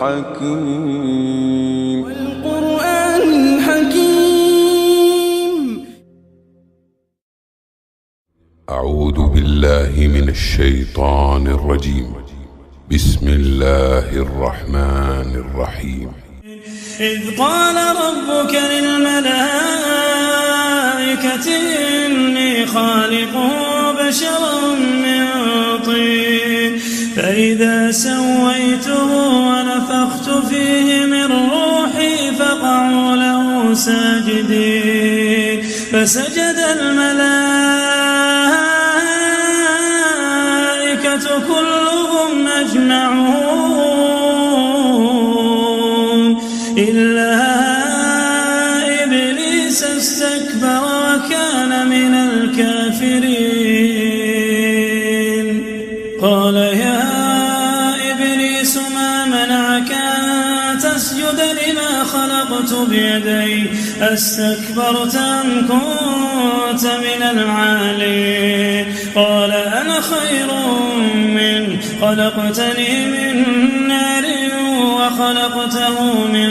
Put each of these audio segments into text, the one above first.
الحكيم. والقرآن الحكيم. أعوذ بالله من الشيطان الرجيم. بسم الله الرحمن الرحيم. إذ قال ربك للملائكة إني خالق بشرا من طين فإذا سويته ونفخت فيه من روحي فقعوا له ساجدين فسجد الملائكة كلهم أجمعون إلا إبليس استكبر وكان من الكافرين. قال يا إبليس ما منعك أن تسجد لما خلقت بيدي أستكبرت أم كنت من العالين؟ قال أنا خير منه خلقتني من نار وخلقته من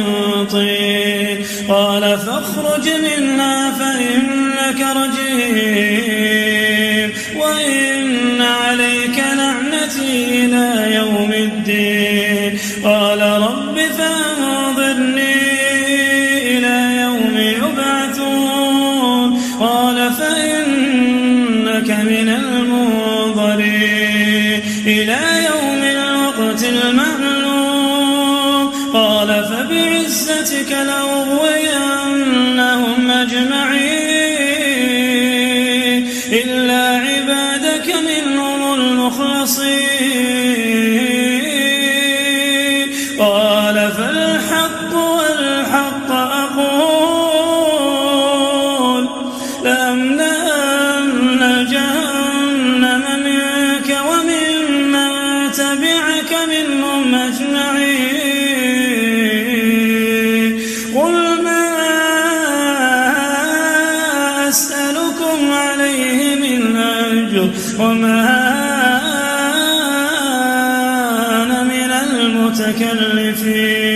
طين قال فاخرج منها فإنك رجيم وإن عليك لعنتي إلى يوم الدين. قال رب فانظرني إلى يوم يبعثون قال فإنك من المنظرين إلى يوم الوقت المعلوم. قال فبعزتك لأغوينهم أجمعين إلا عبادك منهم المخلصين. قال فالحق والحق أقول لأملأن جهنم منك وممن تبعك منهم أجمعين. قل ما أسألكم عليه من أجر وما أنا من المتكلفين.